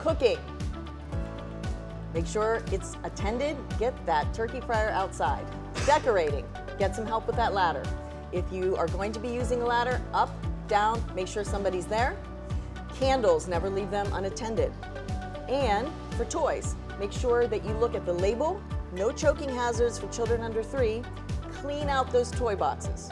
Cooking. Make sure it's attended. Get that turkey fryer outside. Decorating. Get some help with that ladder. If you are going to be using a ladder, up, down, make sure somebody's there. Candles, never leave them unattended. And for toys, make sure that you look at the label, no choking hazards for children under 3, clean out those toy boxes.